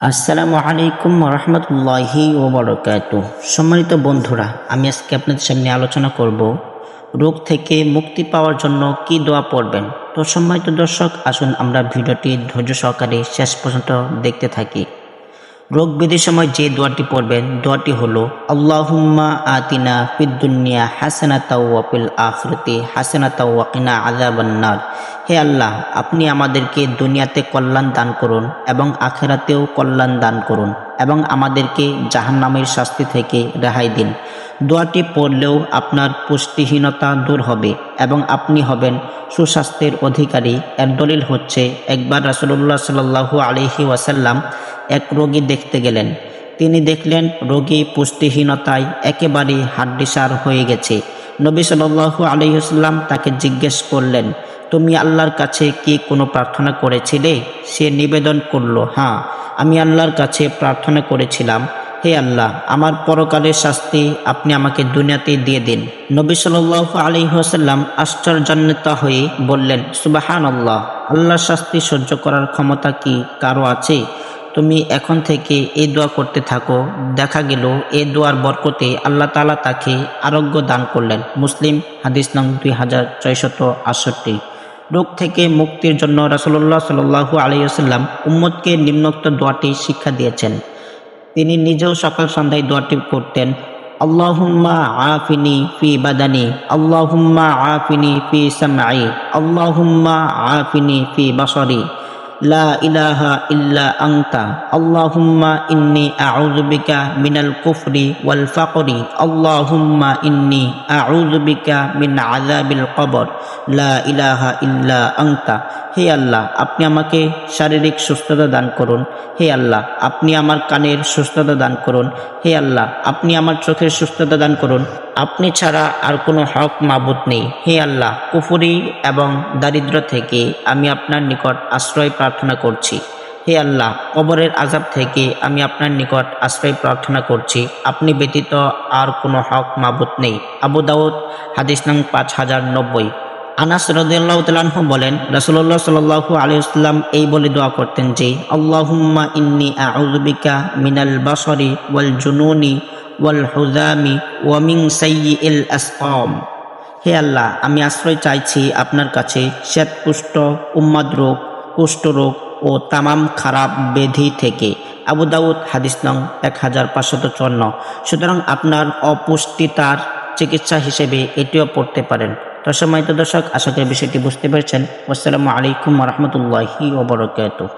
আসসালামু আলাইকুম রহমতুল্লাহি ওবরাকাতুহ। সম্মানিত বন্ধুরা, আমি আজকে আপনাদের সামনে আলোচনা করব রোগ থেকে মুক্তি পাওয়ার জন্য কি দোয়া পড়বেন। তো সম্মানিত দর্শক, আসুন আমরা ভিডিওটি ধৈর্য সহকারে শেষ পর্যন্ত দেখতে থাকি। রোগ ব্যাধির সময় যে দোয়াটি পড়বেন, দোয়াটি হলো আল্লাহুম্মা আতিনা ফিদ দুনিয়া হাসানাতাও ওয়া ফিল আখিরাতি হাসানাতাও ওয়া কিনা আযাবান্নার। হে আল্লাহ, আপনি আমাদেরকে দুনিয়াতে কল্যাণ দান করুন এবং আখিরাতেও কল্যাণ দান করুন এবং আমাদেরকে জাহান্নামের শাস্তি থেকে রেহাই দিন। দোয়াটি পড়লেও আপনার পুষ্টিহীনতা দূর হবে এবং আপনি হবেন সুস্বাস্থ্যের অধিকারী। এর দলিল হচ্ছে, একবার রাসূলুল্লাহ সাল্লাল্লাহু আলাইহি ওয়াসাল্লাম এক রোগী দেখতে গেলেন। তিনি দেখলেন রোগী পুষ্টিহীনতায় একেবারে হাড্ডিসার হয়ে গেছে। নবী সাল্লাল্লাহু আলাইহি ওয়াসাল্লাম তাকে জিজ্ঞেস করলেন, তুমি আল্লাহর কাছে কি কোনো প্রার্থনা করেছিলে? সে নিবেদন করল, হ্যাঁ, আমি আল্লাহর কাছে প্রার্থনা করেছিলাম, হে আল্লাহ, আমার পরকালের শাস্তি আপনি আমাকে দুনিয়াতে দিয়ে দিন। নবী সাল্লাল্লাহু আলাইহি ওয়াসাল্লাম আশ্চর্যান্বিত হয়ে বললেন, সুবহানাল্লাহ, আল্লাহর শাস্তি সহ্য করার ক্ষমতা কি কারো আছে? তুমি এখন থেকে এই দোয়া করতে থাকো। দেখা গেল এই দোয়ার বরকতে আল্লাহ তাআলা তাকে আরোগ্য দান করলেন। মুসলিম, হাদিস নং 2668। রোগ থেকে মুক্তির জন্য রাসূলুল্লাহ সাল্লাল্লাহু আলাইহি ওয়াসাল্লাম উম্মতকে নিম্নোক্ত দোয়াটি শিক্ষা দিয়েছেন। তিনি নিজেও সকাল সন্ধ্যায় দোয়াটি করতেন। আল্লাহুম্মা আফিনি ফি বাদানি, আল্লাহুম্মা আফিনি ফি সামঈ, আল্লাহুম্মা আফিনি ফি বাসারি, লা ইলাহা ইল্লা আনতা, আল্লাহুম্মা ইন্নী আউযু বিকা মিনাল কুফরি ওয়াল ফাকরি, আল্লাহুম্মা ইন্নী আউযু বিকা মিন আযাবিল কবর, লা ইলাহা ইল্লা আনতা। হে আল্লাহ, আপনি আমাকে শারীরিক সুস্থতা দান করুন। হে আল্লাহ, আপনি আমার কানের সুস্থতা দান করুন। হে আল্লাহ, আপনি আমার চোখের সুস্থতা দান করুন। আপনি ছাড়া আর কোনো হক মাবুদ নেই। হে আল্লাহ, কুফরি এবং দারিদ্র থেকে আমি আপনার নিকট আশ্রয় প্রার্থনা করছি। হে আল্লাহ, কবরের আযাব থেকে আমি আপনার নিকট আশ্রয় প্রার্থনা করছি। আপনি ব্যতীত আর কোনো হক মাবুদ নেই। আবু দাউদ, হাদিস নং 5090। আনাস রাদিয়াল্লাহু তাআলা আনহু বলেন, রাসূলুল্লাহ সাল্লাল্লাহু আলাইহি ওয়াসাল্লাম এই বলে দোয়া করতেন যে, আল্লাহুম্মা ইন্নী আউযু বিকা মিনাল বাসরি ওয়াল জুনুনি ওয়াল হুযামি ওয়া মিন সাইয়্যিল আসকাম। হে আল্লাহ, আমি আশ্রয় চাইছি আপনার কাছে শ্বেতকুষ্ঠ, উন্মাদ রোগ, কুষ্ঠরোগ ও তামাম খারাপ ব্যাধি থেকে। আবু দাউদ, হাদিস নং 1554। সুতরাং আপনার অপুষ্টিতার চিকিৎসা হিসেবে এটিও পড়তে পারেন। তো সম্মানিত দর্শক, আশা করি বিষয়টি বুঝতে পেরেছেন। আসসালামু আলাইকুম ওয়া রাহমাতুল্লাহি ওয়া বারাকাতুহু।